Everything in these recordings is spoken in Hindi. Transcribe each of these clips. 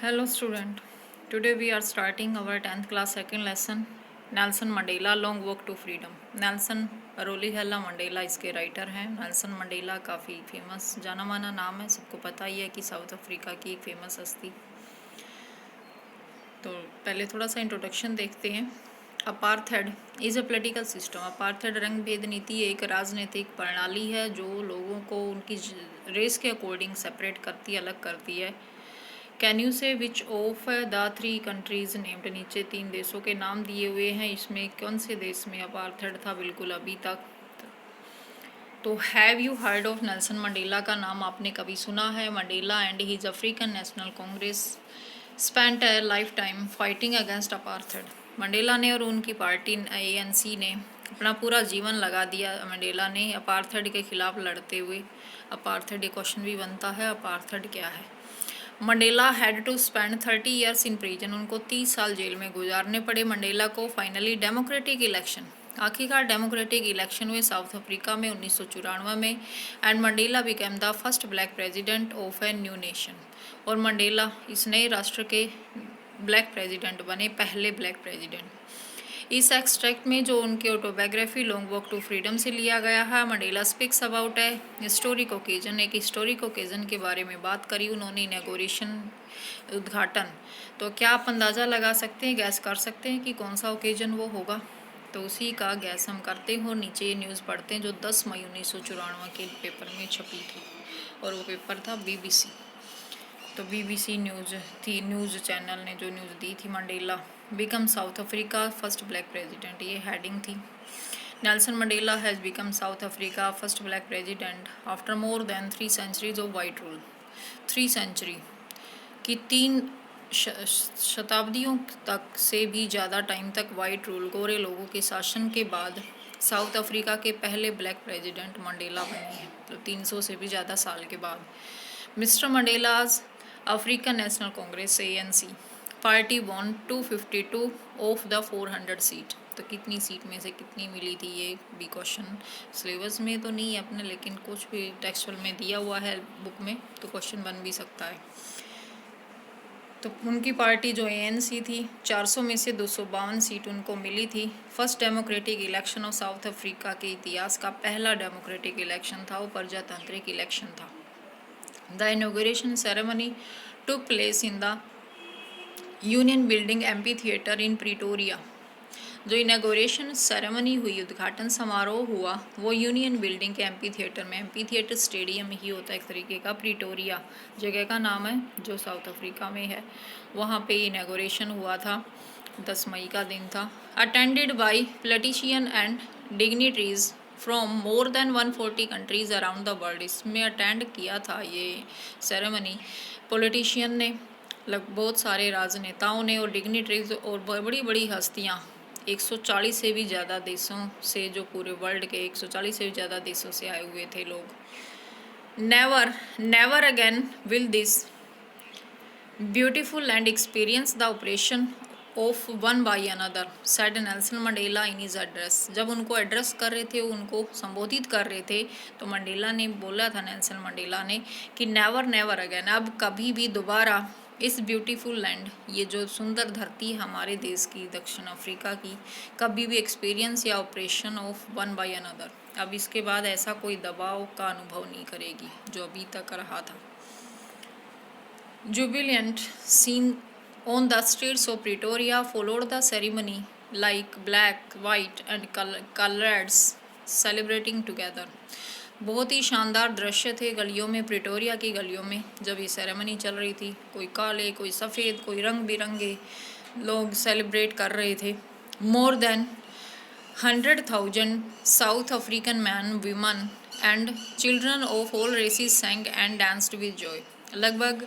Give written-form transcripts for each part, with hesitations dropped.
Hello student. Today we are starting our 10th class second lesson Nelson Mandela long walk to freedom. Nelson Rolihlahla Mandela इसके राइटर हैं। नेल्सन मंडेला काफ़ी फेमस जाना माना नाम है, सबको पता ही है कि साउथ अफ्रीका की एक फेमस हस्ती। तो पहले थोड़ा सा इंट्रोडक्शन देखते हैं। Apartheid is a political system. Apartheid रंग भेद नीति एक राजनीतिक प्रणाली है जो लोगों को उनकी रेस के अकॉर्डिंग सेपरेट करती, अलग करती है। कैन यू से which of the 3 countries named, नीचे 3 देशों के नाम दिए हुए हैं, इसमें कौन से देश में अपार्थेड था बिल्कुल अभी तक। तो have you heard of Nelson Mandela का नाम आपने कभी सुना है। Mandela and his African National Congress spent A life time fighting against apartheid. Mandela ने और उनकी पार्टी ANC ने अपना पूरा जीवन लगा दिया मंडेला ने अपार्थेड के खिलाफ लड़ते हुए। अपार्थेड, ये क्वेश्चन भी बनता है, अपार्थेड क्या है। Mandela had to spend 30 years in prison, उनको 30 साल जेल में गुजारने पड़े मंडेला को। फाइनली डेमोक्रेटिक इलेक्शन, आखिरकार डेमोक्रेटिक इलेक्शन हुए साउथ अफ्रीका में 1994 में। And Mandela became the first black president of a new nation, और मंडेला इस नए राष्ट्र के ब्लैक प्रेसिडेंट बने, पहले ब्लैक प्रेसिडेंट। इस एक्सट्रैक्ट में जो उनकी autobiography Long walk to Freedom से लिया गया है, मंडेला स्पीक्स अबाउट है हिस्टोरिक ओकेजन, एक हिस्टोरिक ओकेजन के बारे में बात करी उन्होंने, इनॉग्रेशन, उद्घाटन। तो क्या आप अंदाज़ा लगा सकते हैं, गैस कर सकते हैं कि कौन सा ओकेजन वो होगा। तो उसी का गैस हम करते हैं और नीचे ये न्यूज़ पढ़ते हैं जो 10 मई 1994 के पेपर में छपी थी, और वो पेपर था BBC। तो BBC न्यूज़ थी, न्यूज़ चैनल ने जो न्यूज़ दी थी, Mandela become South Africa first black president, ये हेडिंग थी। Nelson Mandela has become South Africa first black president after more than 3 centuries of white rule. 3 century की 3 शताब्दियों तक से भी ज़्यादा टाइम तक वाइट रूल, गोरे लोगों के शासन के बाद साउथ अफ्रीका के पहले ब्लैक प्रेसिडेंट मंडेला बने हैं, तो 300 से भी ज़्यादा साल के बाद। Mr Mandela's African National Congress ANC party won 252 of the 400 seat. तो कितनी सीट में से कितनी मिली थी, ये भी क्वेश्चन सिलेबस में तो नहीं है अपने, लेकिन कुछ भी टेक्सचुअल में दिया हुआ है बुक में, तो क्वेश्चन बन भी सकता है। तो उनकी पार्टी जो ANC थी, 400 में से 252 सीट उनको मिली थी। First democratic election of South Africa के इतिहास का पहला डेमोक्रेटिक इलेक्शन था, वो प्रजातांत्रिक इलेक्शन था। The inauguration ceremony took place in the union building amphi theatre in Pretoria. जो इनॉग्रेशन सेरेमनी हुई, उद्घाटन समारोह हुआ, वो यूनियन बिल्डिंग के MP थिएटर में, MP थिएटर स्टेडियम ही होता है एक तरीके का, प्रिटोरिया जगह का नाम है जो साउथ अफ्रीका में है, वहाँ पे इनॉग्रेशन हुआ था। 10 मई का दिन था। Attended by politician and dignitaries from more than 140 countries around the world. इसमें अटेंड किया था ये सेरेमनी पॉलिटिशियन ने, बहुत सारे राजनेताओं ने, और डिग्निटरीज और बड़ी बड़ी हस्तियाँ 140 से भी ज़्यादा देशों से, जो पूरे वर्ल्ड के 140 से भी ज़्यादा देशों से आए हुए थे लोग। Never again will this beautiful land experience the operation of one by another, sad Nelson Mandela in his address. जब उनको एड्रेस कर रहे थे, उनको संबोधित कर रहे थे, तो मंडेला ने बोला था, नेल्सन मंडेला ने, कि नेवर अगेन, अब कभी भी दोबारा इस ब्यूटीफुल लैंड, ये जो सुंदर धरती है हमारे देश की, दक्षिण अफ्रीका की, कभी भी एक्सपीरियंस या operation of one by another, अब इसके बाद ऐसा कोई दबाव का अनुभव नहीं करेगी जो अभी तक रहा था। Jubilant scene on the streets of Pretoria followed the ceremony like black, white and coloreds celebrating together। बहुत ही शानदार दृश्य थे गलियों में, प्रिटोरिया की गलियों में जब ये सेरेमनी चल रही थी। कोई काले, कोई सफ़ेद, कोई रंग बिरंगे लोग सेलिब्रेट कर रहे थे। More than 100,000 South African man, women and children of all races sang and danced with joy. लगभग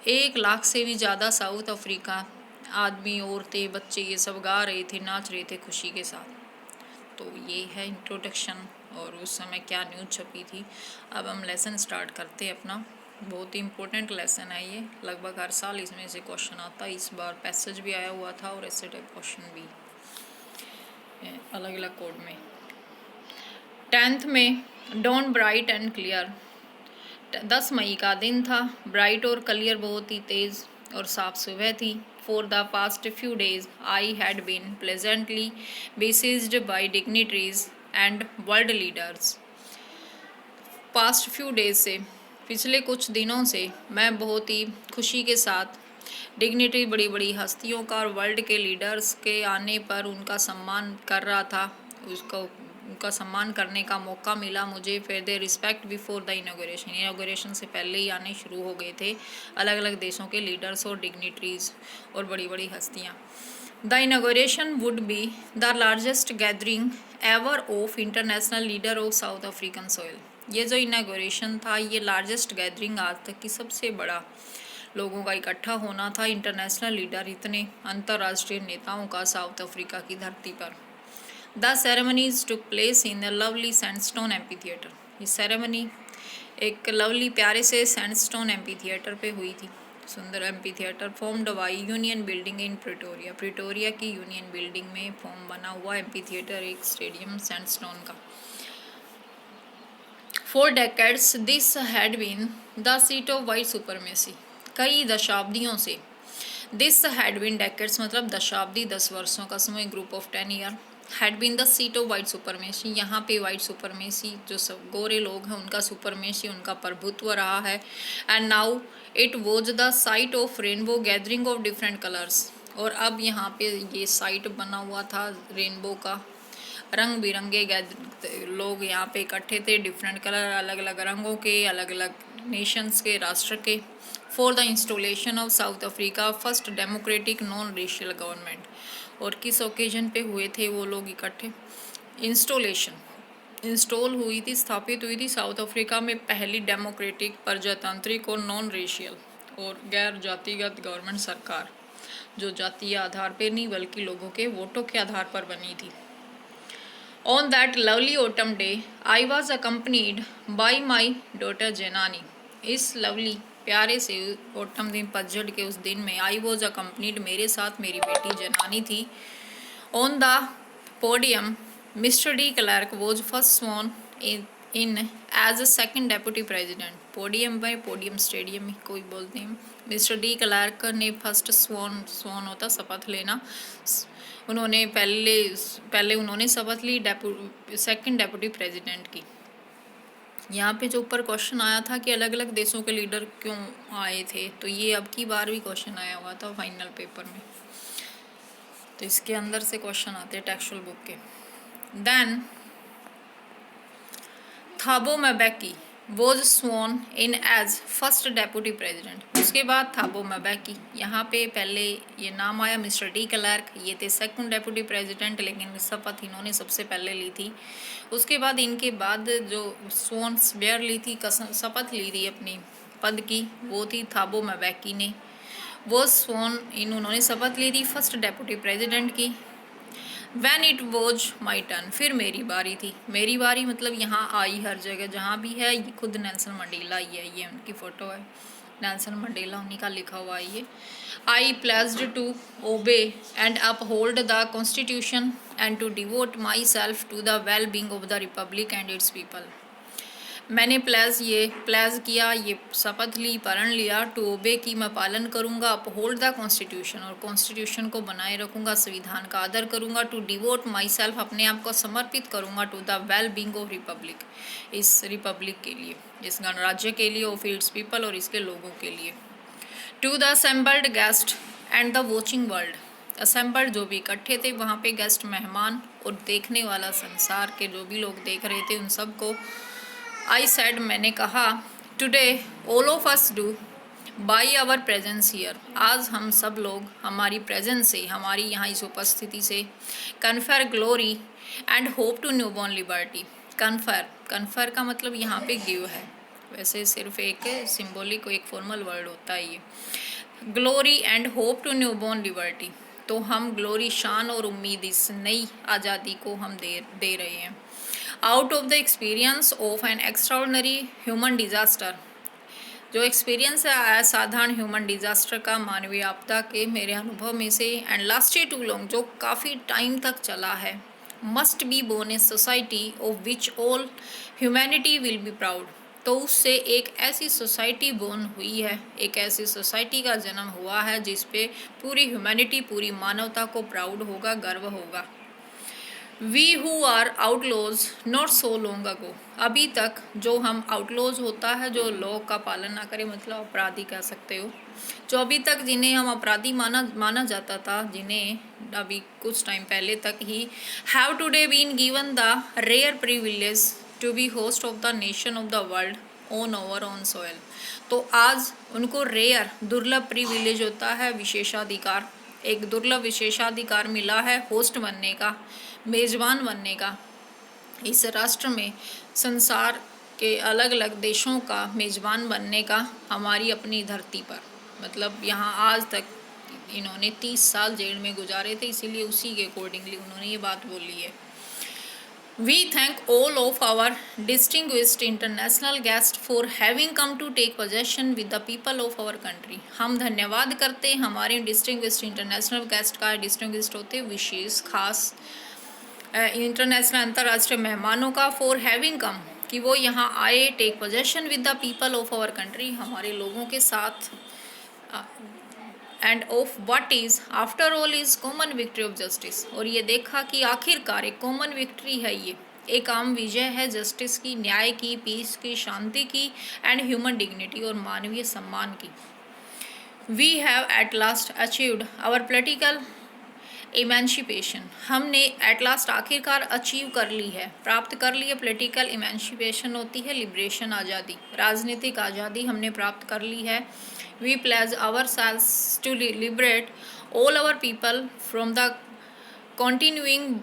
1 लाख से भी ज़्यादा साउथ अफ्रीका आदमी, औरतें, बच्चे, ये सब गा रहे थे, नाच रहे थे खुशी के साथ। तो ये है इंट्रोडक्शन और उस समय क्या न्यूज़ छपी थी। अब हम लेसन स्टार्ट करते हैं अपना। बहुत ही इम्पोर्टेंट लेसन है ये, लगभग हर साल इसमें से क्वेश्चन आता है। इस बार पैसेज भी आया हुआ था और ऐसे टाइप क्वेश्चन भी अलग अलग कोड में। 10th में डॉन ब्राइट एंड क्लियर, 10 मई का दिन था, ब्राइट और क्लियर, बहुत ही तेज़ और साफ सुबह थी। For the past few days I had been pleasantly besieged by dignitaries and world leaders. Past few days से, पिछले कुछ दिनों से मैं बहुत ही खुशी के साथ डिग्निटी, बड़ी बड़ी हस्तियों का और वर्ल्ड के लीडर्स के आने पर उनका सम्मान कर रहा था। उसको उनका सम्मान करने का मौका मिला मुझे। फिर they respect before the inauguration से पहले ही आने शुरू हो गए थे अलग अलग देशों के लीडर्स और डिग्निटरीज और बड़ी बड़ी हस्तियाँ। The inauguration would be the largest gathering ever of international leader of South African soil. ये जो इनॉग्रेशन था, ये लार्जेस्ट गैदरिंग आज तक की सबसे बड़ा लोगों का इकट्ठा होना था, इंटरनेशनल लीडर, इतने अंतर्राष्ट्रीय नेताओं का साउथ अफ्रीका की धरती पर। The ceremonies took place in the lovely sandstone amphi theatre. ये सेरेमनी एक लवली प्यारे से सैंडस्टोन एम्पी थिएटर पे हुई थी, सुंदर amphi theatre formed by union building in Pretoria. Pretoria की यूनियन बिल्डिंग में फॉर्म बना हुआ एम्पी थिएटर, एक स्टेडियम सैंडस्टोन का। For decades, this had been the seat of white supremacy. कई दशाब्दियों से, दिस हैड बीन डेकेड्स मतलब दशाब्दी, 10 वर्षों का समय, group of 10 year, had been the seat of white supremacy. यहाँ पे वाइट सुपरमेसी, जो सब गोरे लोग हैं उनका सुपरमेसी, उनका प्रभुत्व रहा है। And now it was the site of rainbow gathering of different colours. और अब यहाँ पे ये साइट बना हुआ था रेनबो का, रंग बिरंगे लोग यहाँ पे इकट्ठे थे, डिफरेंट कलर, अलग अलग रंगों के, अलग अलग नेशंस के, राष्ट्र के। For the installation of South Africa first democratic non racial government. और किस ओकेजन पे हुए थे वो लोग इकट्ठे? इंस्टॉल हुई थी, स्थापित हुई थी साउथ अफ्रीका में पहली डेमोक्रेटिक, प्रजातांत्रिक और नॉन रेशियल और गैर जातिगत गवर्नमेंट सरकार, जो जातीय आधार पर नहीं बल्कि लोगों के वोटों के आधार पर बनी थी। On that lovely autumn day, I was accompanied by my daughter Janani. इस लवली प्यारे से ऑटम दिन, पतझड़ के उस दिन में, I was accompanied, मेरे साथ मेरी बेटी जनानी थी। On the podium, Mr. D. Clark was first sworn in as a second deputy president. Podium में, पोडियम स्टेडियम में कोई बोलते हैं। मिस्टर डी क्लार्क ने फर्स्ट स्वॉन होता शपथ लेना, उन्होंने पहले उन्होंने शपथ ली सेकंड डेप्यूटी प्रेसिडेंट की। यहाँ पे जो ऊपर क्वेश्चन आया था कि अलग अलग देशों के लीडर क्यों आए थे, तो ये अब की बार भी क्वेश्चन आया हुआ था फाइनल पेपर में, तो इसके अंदर से क्वेश्चन आते हैं टेक्सचुअल बुक के। Then Thabo Mbeki was sworn in as first deputy president. उसके बाद थाबो मैबेकी, यहाँ पे पहले ये नाम आया मिस्टर डी क्लार्क, ये थे सेकंड डेप्यूटी प्रेसिडेंट, लेकिन शपथ इन्होंने सबसे पहले ली थी। उसके बाद इनके बाद जो स्वॉन बेयर ली थी, शपथ ली थी अपनी पद की, वो थी थाबो मैबेकी ने। वो स्वॉन उन्होंने शपथ ली थी फर्स्ट डेप्यूटी प्रेसिडेंट की। When it was my turn, फिर मेरी बारी थी। मेरी बारी मतलब यहाँ आई हर जगह जहाँ भी है, ये खुद नेल्सन मंडेला ही है, ये उनकी फ़ोटो है, नेल्सन मंडेला उन्हीं का लिखा हुआ है ये। I pledged to obey and uphold the Constitution and to devote myself to the well-being of the Republic and its people. मैंने प्लेज किया, ये शपथ ली, प्रण लिया, टू ओबे की मैं पालन करूँगा, अपहोल्ड द कॉन्स्टिट्यूशन और कॉन्स्टिट्यूशन को बनाए रखूँगा, संविधान का आदर करूँगा, टू डिवोट माई सेल्फ अपने आप को समर्पित करूँगा, to the well being of republic, इस रिपब्लिक के लिए, इस गणराज्य के लिए, ऑफ इट्स पीपल और इसके लोगों के लिए, to the assembled guest and the watching world. Assembled जो भी इकट्ठे थे वहाँ पे, गेस्ट मेहमान और देखने वाला संसार के जो भी लोग देख रहे थे उन सबको। I said, मैंने कहा, today all of us do by our presence here, आज हम सब लोग हमारी प्रेजेंस से, हमारी यहाँ इस उपस्थिति से, confer glory and hope to newborn liberty। confer का मतलब यहाँ पे गिव है, वैसे सिर्फ एक सिंबॉलिक एक फॉर्मल वर्ड होता है ये। Glory and hope to newborn liberty, तो हम ग्लोरी, शान और उम्मीद इस नई आज़ादी को हम दे रहे हैं। Out of the experience of N extraordinary human disaster, जो एक्सपीरियंस है असाधारण ह्यूमन डिज़ास्टर का, मानवीय आपदा के मेरे अनुभव में से, एंड लास्टेड टू लॉन्ग, जो काफ़ी टाइम तक चला है, must be born a society of which all humanity will be proud, तो उससे एक ऐसी सोसाइटी बोर्न हुई है, एक ऐसी सोसाइटी का जन्म हुआ है जिस पे पूरी ह्यूमैनिटी, पूरी मानवता को प्राउड होगा, गर्व होगा। We who are outlaws not so long ago, अभी तक जो हम आउटलॉज होता है जो लॉ का पालन ना करे, मतलब अपराधी कह सकते हो, जो अभी तक जिन्हें हम अपराधी माना जाता था, जिन्हें अभी कुछ टाइम पहले तक ही have today been given the rare privilege to be host of the nation of the world on our own soil. तो आज उनको रेयर, दुर्लभ प्रिविलेज होता है, विशेषाधिकार, एक दुर्लभ विशेषाधिकार मिला है होस्ट बनने का, मेज़बान बनने का, इस राष्ट्र में संसार के अलग अलग देशों का मेज़बान बनने का, हमारी अपनी धरती पर। मतलब यहाँ आज तक इन्होंने 30 साल जेल में गुजारे थे, इसीलिए उसी के अकॉर्डिंगली उन्होंने ये बात बोली है। We thank all of our distinguished international guests for having come to take possession with the people of our country। हम धन्यवाद करते हैं हमारे डिस्टिंग्विश्ड इंटरनेशनल गेस्ट का। डिस्टिंग्विश्ड होते विशेष, खास, इंटरनेशनल, अंतर्राष्ट्रीय मेहमानों का, फॉर हैविंग कम, कि वो यहाँ आए, take possession with the people of our country, हमारे लोगों के साथ, and of what is after all is common victory of justice, और ये देखा कि आखिरकार एक कॉमन विक्ट्री है, ये एक आम विजय है जस्टिस की, न्याय की, पीस की, शांति की, एंड ह्यूमन डिग्निटी, और मानवीय सम्मान की। We have at last achieved our political emancipation, हमने एट लास्ट आखिरकार अचीव कर ली है, प्राप्त कर ली है। पॉलिटिकल इमेंसिपेशन होती है लिबरेशन, आज़ादी, राजनीतिक आज़ादी हमने प्राप्त कर ली है। We pledge ourselves to liberate all our people from the continuing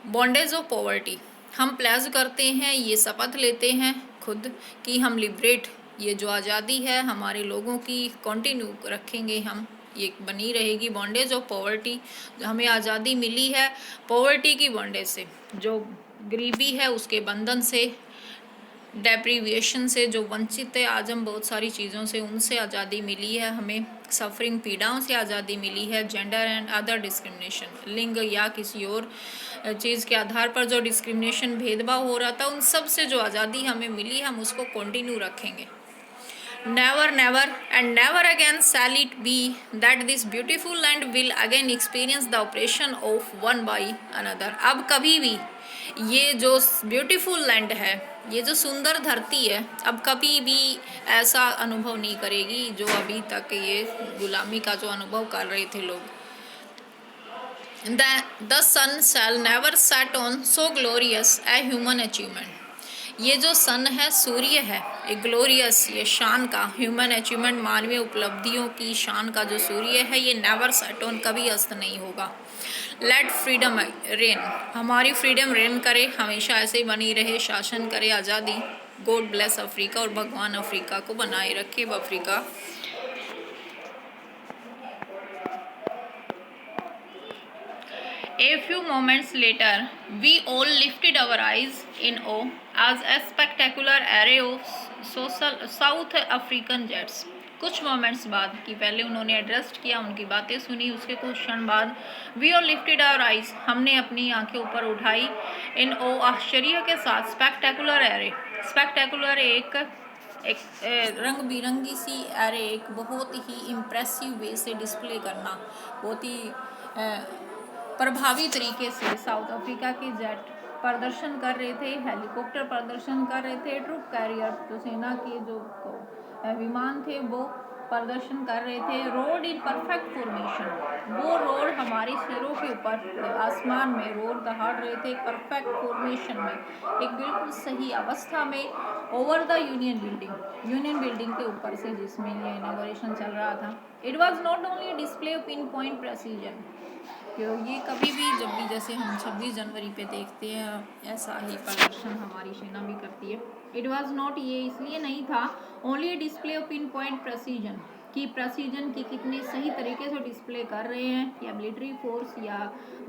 bondage of poverty, हम प्लेज करते हैं, ये शपथ लेते हैं खुद कि हम लिबरेट, ये जो आज़ादी है हमारे लोगों की, कंटिन्यू रखेंगे हम, ये बनी रहेगी। बॉन्डेज ऑफ पॉवर्टी, जो हमें आज़ादी मिली है पॉवर्टी की बॉन्डेज से, जो गरीबी है उसके बंधन से, डेप्रीविएशन से, जो वंचित है आज हम बहुत सारी चीज़ों से, उनसे आज़ादी मिली है हमें, सफरिंग, पीड़ाओं से आज़ादी मिली है। जेंडर एंड अदर डिस्क्रिमिनेशन, लिंग या किसी और चीज़ के आधार पर जो डिस्क्रिमिनेशन, भेदभाव हो रहा था, उन सब से जो आज़ादी हमें मिली, हम उसको कंटिन्यू रखेंगे। Never, never and never again shall it be that this beautiful land will again experience the oppression of one by another। अब कभी भी ये जो ब्यूटीफुल लैंड है, ये जो सुंदर धरती है, अब कभी भी ऐसा अनुभव नहीं करेगी जो अभी तक ये गुलामी का जो अनुभव कर रहे थे लोग। The sun shall never set on so glorious a human achievement, ये जो सन है, सूर्य है, एक ग्लोरियस, ये शान का, ह्यूमन अचीवमेंट, मानवीय उपलब्धियों की शान का जो सूर्य है, ये नेवर सेट ऑन, कभी अस्त नहीं होगा। लेट फ्रीडम रेन, हमारी फ्रीडम रेन करे, हमेशा ऐसे ही बनी रहे, शासन करे, आज़ादी। गॉड ब्लेस अफ्रीका, और भगवान अफ्रीका को बनाए रखे, Africa. A few moments later, we all lifted our eyes in awe as a spectacular array of South African jets। कुछ मोमेंट्स बाद, कि पहले उन्होंने एड्रेस किया, उनकी बातें सुनी, उसके कुछ क्षण बाद we all lifted our eyes, हमने अपनी आंखें ऊपर उठाई, in awe, आश्चर्य के साथ, spectacular array, spectacular एक रंग बिरंगी सी एरे, एक बहुत ही इम्प्रेसिव वे से डिस्प्ले करना, बहुत ही प्रभावी तरीके से साउथ अफ्रीका के जेट प्रदर्शन कर रहे थे, हेलीकॉप्टर प्रदर्शन कर रहे थे, ट्रूप कैरियर, जो सेना के जो विमान थे वो प्रदर्शन कर रहे थे। रोड इन परफेक्ट फॉर्मेशन, वो रोड हमारे सिरों के ऊपर आसमान में रोड दहाड़ रहे थे, परफेक्ट फॉर्मेशन में, एक बिल्कुल सही अवस्था में, ओवर द यूनियन बिल्डिंग के ऊपर से, जिसमें ये इनॉग्रेशन चल रहा था। It was not only display of pin point precision, ये कभी भी, जब भी जैसे हम 26 जनवरी पे देखते हैं, ऐसा ही प्रदर्शन हमारी सेना भी करती है। इट वाज नॉट, ये इसलिए नहीं था, only display of pin point precision, कि प्रेसिजन की कितने सही तरीके से डिस्प्ले कर रहे हैं, या मिलिट्री फोर्स या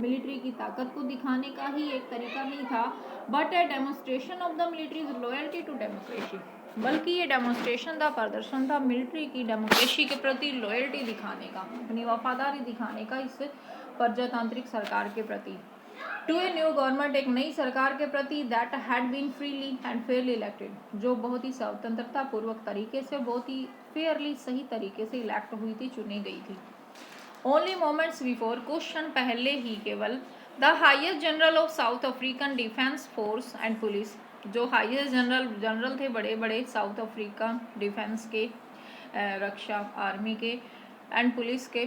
मिलिट्री की ताकत को दिखाने का ही एक तरीका नहीं था, but a demonstration of the military's loyalty to democracy, बल्कि ये डेमोन्स्ट्रेशन था, प्रदर्शन था मिलिट्री की डेमोक्रेसी के प्रति लॉयल्टी दिखाने का, अपनी वफादारी दिखाने का इस प्रजातांत्रिक सरकार के प्रति। टू ए न्यू गवर्नमेंट, एक नई सरकार के प्रति, that had been freely and fairly elected, जो बहुत ही स्वतंत्रता पूर्वक तरीके से, बहुत ही फेयरली सही तरीके से इलेक्ट हुई थी, चुनी गई थी। ओनली मोमेंट्स बिफोर, कुछ क्षण पहले ही केवल, the highest general of South African defence force and police, जो हाईएस्ट जनरल थे बड़े बड़े साउथ अफ्रीका डिफेंस के, रक्षा आर्मी के एंड पुलिस के,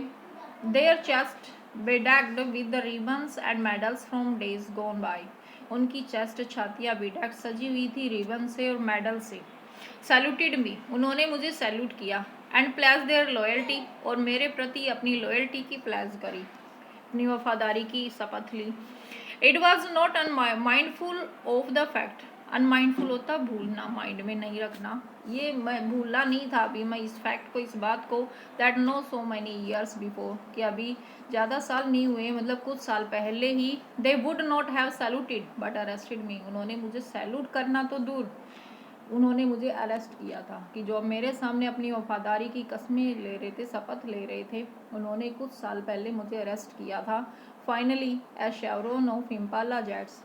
their chest bedecked with the ribbons and medals from days gone by, उनकी चेस्ट छातियाँ बेडैक्ड सजी हुई थी रिबन से और मेडल से। सैल्यूटेड मी, उन्होंने मुझे सैल्यूट किया, एंड प्लेस देयर लॉयल्टी, और मेरे प्रति अपनी लॉयल्टी की प्लेस करी, अपनी वफादारी की शपथ ली। It was not unmindful of the fact, unmindful होता भूलना, माइंड में नहीं रखना, ये मैं भूलना नहीं था अभी मैं इस फैक्ट को, इस बात को, that no so many years before, कि अभी ज़्यादा साल नहीं हुए, मतलब कुछ साल पहले ही, they would not have saluted but arrested me, उन्होंने मुझे सैल्यूट करना तो दूर, उन्होंने मुझे अरेस्ट किया था, कि जो मेरे सामने अपनी वफादारी की कस्में ले रहे थे, शपथ ले रहे थे, उन्होंने कुछ साल पहले मुझे अरेस्ट किया था। Finally A chevron of Impala jets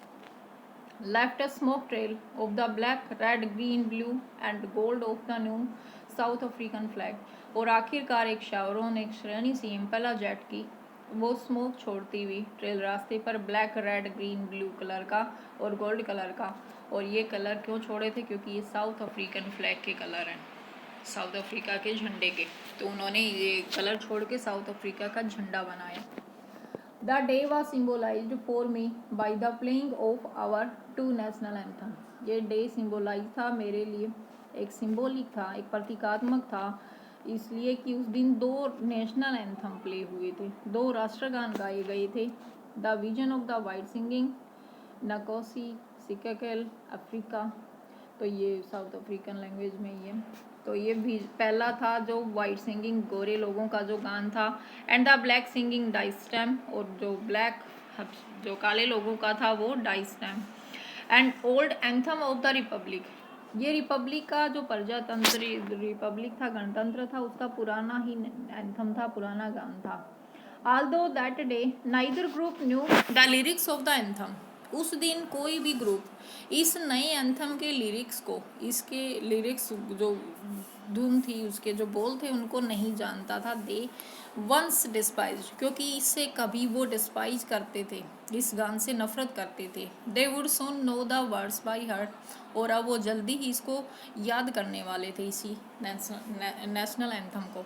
left a smoke trail of the black, red, green, blue and gold of the new South African flag, और आखिरकार एक शेवरॉन, एक श्रेणी सी इम्पला जेट की वो स्मोक छोड़ती हुई ट्रेल, रास्ते पर black, red, green, blue colour का और गोल्ड कलर का। और ये कलर क्यों छोड़े थे? क्योंकि ये साउथ अफ्रीकन फ्लैग के कलर हैं, साउथ अफ्रीका के झंडे के, तो उन्होंने ये कलर छोड़ के साउथ अफ्रीका का झंडा बनाया। The day was symbolized for me by the playing of our two national anthem. ये डे सिम्बोलाइज था मेरे लिए, एक सिम्बोलिक था, एक प्रतीकात्मक था, इसलिए कि उस दिन दो नेशनल एंथम प्ले हुए थे, दो राष्ट्रगान गाए गए थे। The vision of the white singing Nkosi Sikelele Africa, तो ये साउथ अफ्रीकन लैंग्वेज में ही है। तो ये भी पहला था जो वाइट सिंगिंग गोरे लोगों का जो गान था, and the black singing Die Stem, और जो ब्लैक जो काले लोगों का था वो Die Stem, and old anthem of the republic, ये रिपब्लिक का जो प्रजातंत्र रिपब्लिक था, गणतंत्र था, उसका पुराना ही एंथम था, पुराना गान था। Although that day neither group new the lyrics of the anthem, उस दिन कोई भी ग्रुप इस नए एंथम के लिरिक्स को, इसके लिरिक्स जो धुन थी, उसके जो बोल थे, उनको नहीं जानता था। दे वंस डिस्पाइज, क्योंकि इससे कभी वो डिस्पाइज करते थे, इस गान से नफरत करते थे। They would soon know the words by heart, और अब वो जल्दी ही इसको याद करने वाले थे, इसी नेशनल एंथम को।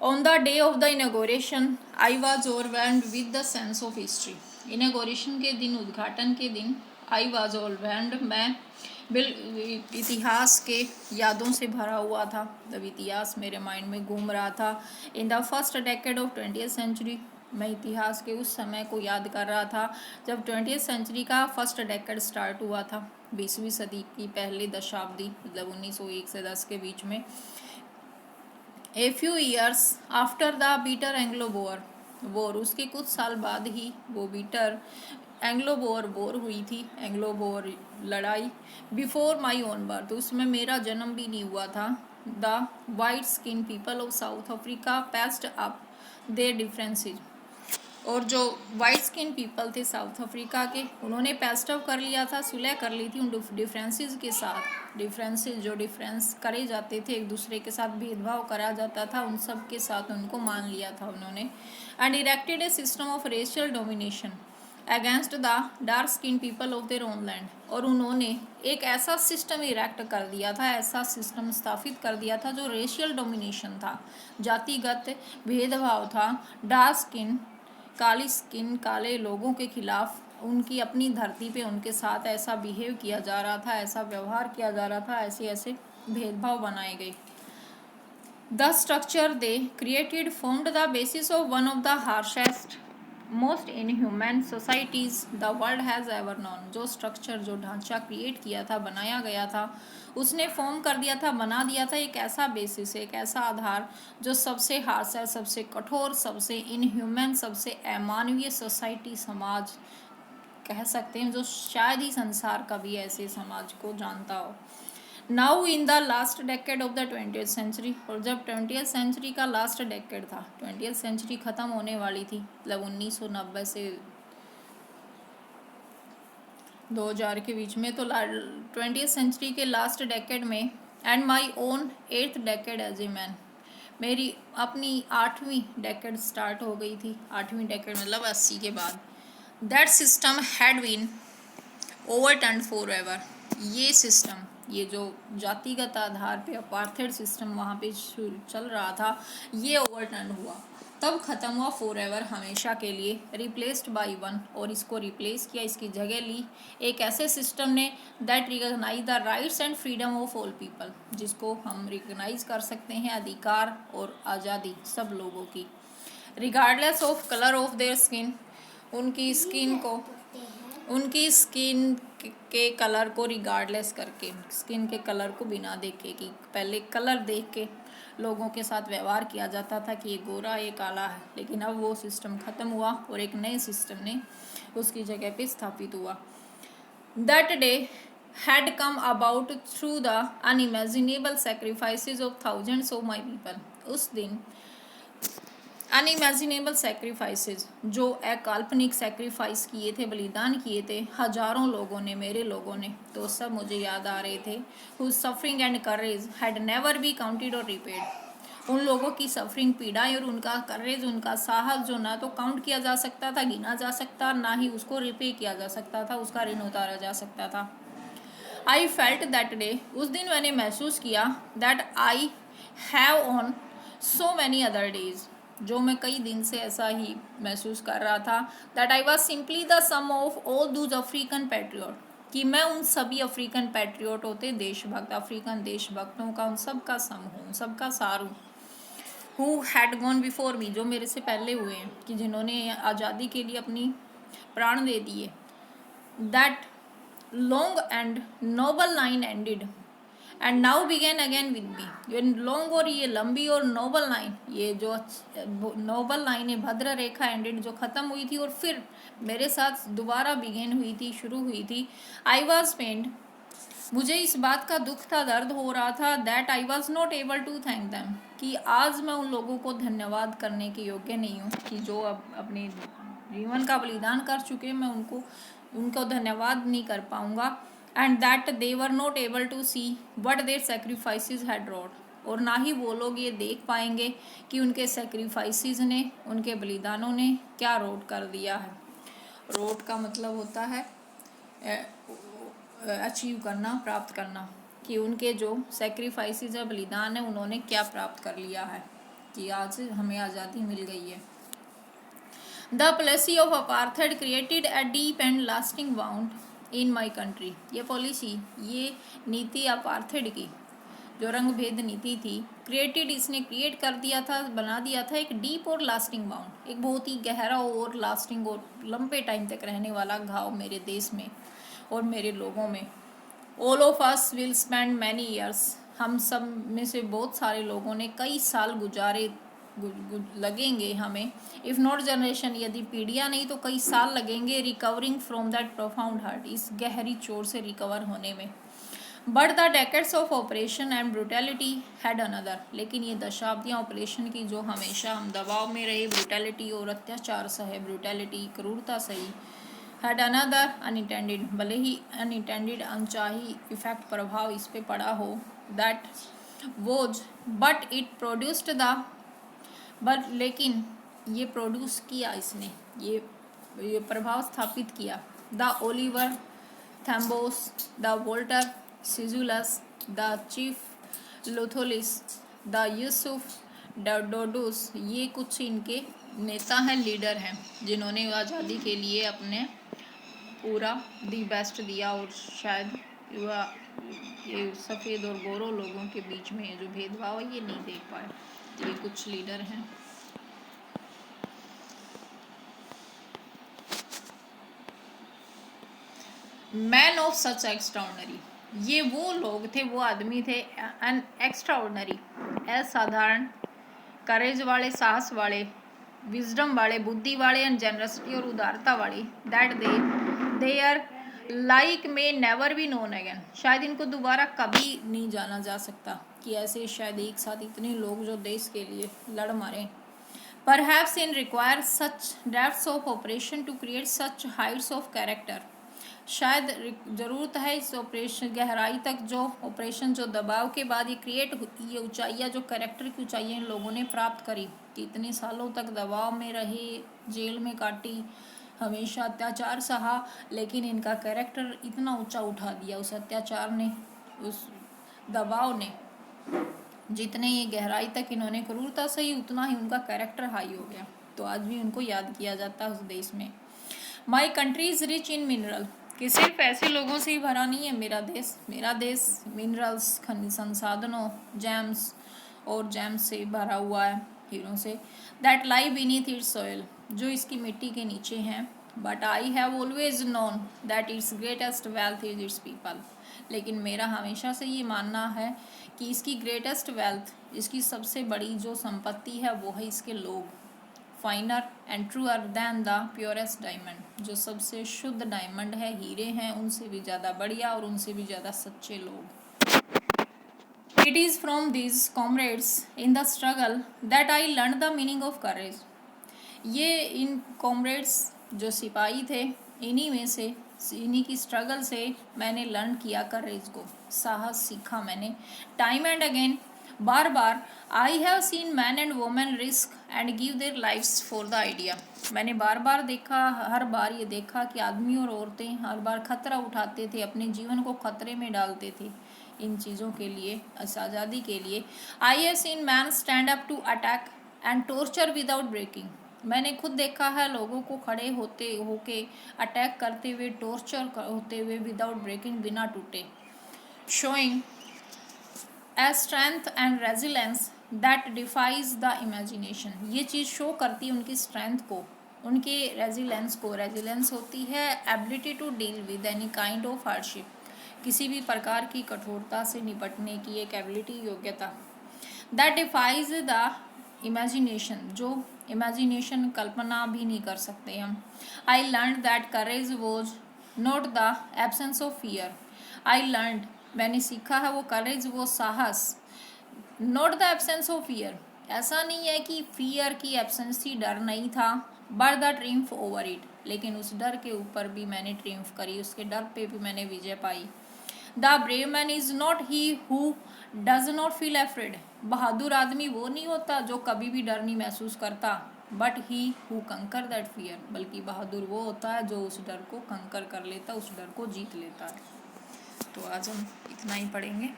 On the day of the inauguration, I was overwhelmed with the sense of history. Inauguration के दिन, उद्घाटन के दिन, I was overwhelmed, मैं इतिहास के यादों से भरा हुआ था, जब इतिहास मेरे माइंड में घूम रहा था। In the first decade of 20th century, मैं इतिहास के उस समय को याद कर रहा था जब 20th सेंचुरी का फर्स्ट डेकेड स्टार्ट हुआ था, 20वीं सदी की पहली दशाब्दी, मतलब 1901 से 10 के बीच में। A few years after the bitter Anglo Boer war, उसके कुछ साल बाद ही वो बीटर एंग्लो बोअर वॉर हुई थी, एंग्लो बोअर लड़ाई। बिफोर माई ओन बर्थ, उसमें मेरा जन्म भी नहीं हुआ था। The white skin people of South Africa passed up their differences, और जो वाइट स्किन पीपल थे साउथ अफ्रीका के, उन्होंने पैस्ट अप कर लिया था, सुलह कर ली थी उन डिफरेंसेस के साथ। डिफरेंसेस जो डिफरेंस करे जाते थे, एक दूसरे के साथ भेदभाव करा जाता था, उन सब के साथ उनको मान लिया था उन्होंने। And erected A system of racial domination against the dark skin people of their own land, और उन्होंने एक ऐसा सिस्टम इरेक्ट कर दिया था, ऐसा सिस्टम स्थापित कर दिया था जो रेशियल डोमिनेशन था, जातिगत भेदभाव था, डार्क स्किन काली स्किन काले लोगों के खिलाफ उनकी अपनी धरती पे उनके साथ ऐसा बिहेव किया जा रहा था, ऐसा व्यवहार किया जा रहा था, ऐसे ऐसे भेदभाव बनाए गए। The structure they created formed the basis of one of the harshest most inhuman societies the world has ever known, जो स्ट्रक्चर, जो ढांचा क्रिएट किया था, बनाया गया था, उसने फॉर्म कर दिया था, बना दिया था एक ऐसा बेसिस, एक ऐसा आधार जो सबसे हार्श है, सबसे कठोर, सबसे इनह्यूमन, सबसे अमानवीय सोसाइटी, समाज कह सकते हैं, जो शायद ही संसार का भी ऐसे समाज को जानता हो। Now in the last decade of the 20th century, और जब 20th सेंचुरी का लास्ट डेकेड था, 20th सेंचुरी ख़त्म होने वाली थी, मतलब 1990 से 2000 के बीच में, तो 20th सेंचुरी के लास्ट डेकेड में, and my own 8th decade as a man, मेरी अपनी 8वीं डेकेड स्टार्ट हो गई थी। 8वीं डेकेड मतलब 80 के बाद। That system had been overturn forever, ये सिस्टम, ये जो जातिगत आधार पे अपार्थेड सिस्टम वहाँ पे चल रहा था, ये ओवरटर्न हुआ, तब ख़त्म हुआ फॉर एवर, हमेशा के लिए। रिप्लेस्ड बाई वन, और इसको रिप्लेस किया, इसकी जगह ली एक ऐसे सिस्टम ने that recognise the rights and freedom of all people, जिसको हम रिकॉग्नाइज कर सकते हैं अधिकार और आज़ादी सब लोगों की, regardless of colour of their skin, उनकी स्किन को, उनकी स्किन के कलर को रिगार्डलेस करके, स्किन के कलर को बिना देखे, कि पहले कलर देख के लोगों के साथ व्यवहार किया जाता था कि ये गोरा ये काला है, लेकिन अब वो सिस्टम ख़त्म हुआ और एक नए सिस्टम ने उसकी जगह पे स्थापित हुआ। That day had come about through the unimaginable sacrifices of thousands of my people, उस दिन अनइमेजिनेबल सेक्रीफाइसेस, जो अकाल्पनिक सेक्रीफाइस किए थे, बलिदान किए थे हजारों लोगों ने, मेरे लोगों ने, तो सब मुझे याद आ रहे थे। Whose suffering and courage had never be counted और रिपेड, उन लोगों की सफरिंग, पीड़ाएं और उनका करेज, उनका साहस जो ना तो काउंट किया जा सकता था, गिना जा सकता, ना ही उसको रिपे किया जा सकता था, उसका ऋण उतारा जा सकता था। आई फेल्ट दैट डे, उस दिन मैंने महसूस किया, that I have on so many other days, जो मैं कई दिन से ऐसा ही महसूस कर रहा था, that I was simply the sum of all those African patriot, कि मैं उन सभी अफ्रीकन पैट्रियोट होते देशभक्त, अफ्रीकन देशभक्तों का, उन सब का सम हूँ, सबका सार हूँ। Who had gone before me, जो मेरे से पहले हुए हैं, कि जिन्होंने आज़ादी के लिए अपनी प्राण दे दिए। That long and noble line ended and now begin again with me, ये लॉन्ग और ये लंबी और नोबल लाइन, ये जो नोबल लाइन है, भद्र रेखा एंडेड, जो ख़त्म हुई थी और फिर मेरे साथ दोबारा बिगेन हुई थी, शुरू हुई थी। आई वॉज पेन्ड, मुझे इस बात का दुख था, दर्द हो रहा था, that I was not able to thank them, कि आज मैं उन लोगों को धन्यवाद करने के योग्य नहीं हूँ, कि जो अब अपने जीवन का बलिदान कर चुके, मैं उनको धन्यवाद नहीं कर पाऊँगा। And that they were not able to see what their sacrifices had wrought, और ना ही वो लोग ये देख पाएंगे कि उनके सेक्रीफाइसेस ने, उनके बलिदानों ने क्या रोट कर दिया है। रोट का मतलब होता है अचीव करना, प्राप्त करना, कि उनके जो सेक्रीफाइसेस या बलिदान है, उन्होंने क्या प्राप्त कर लिया है, कि आज हमें आज़ादी मिल गई है। The policy of apartheid created a deep and lasting bound in my country, ये पॉलिसी, ये नीति अपार्थेड की, जो रंग भेद नीति थी, क्रिएटेड, इसने क्रिएट कर दिया था, बना दिया था एक डीप और लास्टिंग बाउंड, एक बहुत ही गहरा और लास्टिंग और लंबे टाइम तक रहने वाला घाव मेरे देश में और मेरे लोगों में। All of us will spend many years, हम सब में से बहुत सारे लोगों ने कई साल गुजारे, लगेंगे हमें, इफ़ नॉट जनरेशन, यदि पीढ़ियाँ नहीं तो कई साल लगेंगे, recovering from that profound hurt, इस गहरी चोट से रिकवर होने में। But the decades of oppression and brutality had another, लेकिन ये दशाब्दियाँ ऑपरेशन की, जो हमेशा हम दबाव में रहे, ब्रूटैलिटी और अत्याचार सहे, ब्रूटैलिटी क्रूरता सही, हैड अनदर अनइंटेंडेड, भले ही अनइंटेंडेड अनचाही इफेक्ट, प्रभाव इस पे पड़ा हो, that was but it produced the, but लेकिन ये प्रोड्यूस किया इसने, ये प्रभाव स्थापित किया, the Oliver Tambos, the Walter Sisulus, the chief Luthulis, the Yusuf Dadoos, ये कुछ इनके नेता हैं, लीडर हैं, जिन्होंने आज़ादी के लिए अपने पूरा दी बेस्ट दिया, और शायद ये सफ़ेद और गोरों लोगों के बीच में जो भेदभाव है ये नहीं देख पाए। तो ये कुछ लीडर हैं। मैन ऑफ सच एक्स्ट्राऑर्डिनरी, ये वो लोग थे, वो आदमी थे, एन एक्स्ट्राऑर्डिनरी, असाधारण, करेज वाले, साहस वाले, विजडम वाले, बुद्धि वाले, एंड जनरसिटी और उदारता वाले, that they are like may never be known again, शायद इनको दोबारा कभी नहीं जाना जा सकता, कि ऐसे शायद एक साथ इतने लोग जो देश के लिए लड़ मारे। Perhaps in require such depths of operation to create such heights of character, शायद ज़रूरत है इस ऑपरेशन गहराई तक जो ऑपरेशन जो दबाव के बाद ये क्रिएट ये ऊंचाइयाँ जो कैरेक्टर की ऊंचाइयाँ इन लोगों ने प्राप्त करी कि इतने सालों तक दबाव में रहे, जेल में काटी, हमेशा अत्याचार सहा, लेकिन इनका कैरेक्टर इतना ऊंचा उठा दिया उस अत्याचार ने, उस दबाव ने। जितने ये गहराई तक इन्होंने क्रूरता सही उतना ही उनका कैरेक्टर हाई हो गया, तो आज भी उनको याद किया जाता है उस देश में। My country is rich in mineral, कि सिर्फ ऐसे लोगों से ही भरा नहीं है मेरा देश मिनरल्स खनिज संसाधनों जेम्स और जेम्स से भरा हुआ है, हीरों से। That lie beneath it's soil, जो इसकी मिट्टी के नीचे हैं। But I have always known that it's greatest wealth is it's people, लेकिन मेरा हमेशा से ये मानना है कि इसकी ग्रेटेस्ट वेल्थ, इसकी सबसे बड़ी जो संपत्ति है वो है इसके लोग। Finer and truer than the purest diamond, जो सबसे शुद्ध डायमंड है, हीरे हैं, उनसे भी ज़्यादा बढ़िया और उनसे भी ज़्यादा सच्चे लोग। It is from these comrades in the struggle that I learn the meaning of courage, ये इन कॉमरेड्स जो सिपाही थे, इन्हीं में से, इन्हीं की स्ट्रगल से मैंने लर्न किया करेज को, साहस सीखा मैंने। टाइम एंड अगेन, बार बार, I have seen men and women risk and give their lives for the idea, मैंने बार बार देखा, हर बार ये देखा कि आदमी और औरतें हर बार खतरा उठाते थे, अपने जीवन को खतरे में डालते थे इन चीज़ों के लिए, इस आज़ादी के लिए। I have seen men stand up to attack and torture without breaking, मैंने खुद देखा है लोगों को खड़े होके अटैक करते हुए, टॉर्चर होते हुए विदाउट ब्रेकिंग, बिना टूटे। Showing a strength and resilience that defies the imagination, ये चीज़ शो करती है उनकी स्ट्रेंथ को, उनके रेजिलेंस को। रेजिलेंस होती है ability to deal with any kind of hardship, किसी भी प्रकार की कठोरता से निपटने की एक एबिलिटी, योग्यता। दैट डिफाइज द इमेजिनेशन, जो इमेजिनेशन कल्पना भी नहीं कर सकते हम। I learn that courage was not the absence of fear, I learn, मैंने सीखा है वो करेज, वो साहस, not the absence of fear, ऐसा नहीं है कि फियर की एब्सेंस थी, डर नहीं था, but the triumph over it, लेकिन उस डर के ऊपर भी मैंने ट्रिम्फ करी, उसके डर पे भी मैंने विजय पाई। The brave man is not he who does not feel afraid, बहादुर आदमी वो नहीं होता जो कभी भी डर नहीं महसूस करता, बट ही हु कंकर दैट फियर, बल्कि बहादुर वो होता है जो उस डर को कंकर कर लेता, उस डर को जीत लेता है। तो आज हम इतना ही पढ़ेंगे।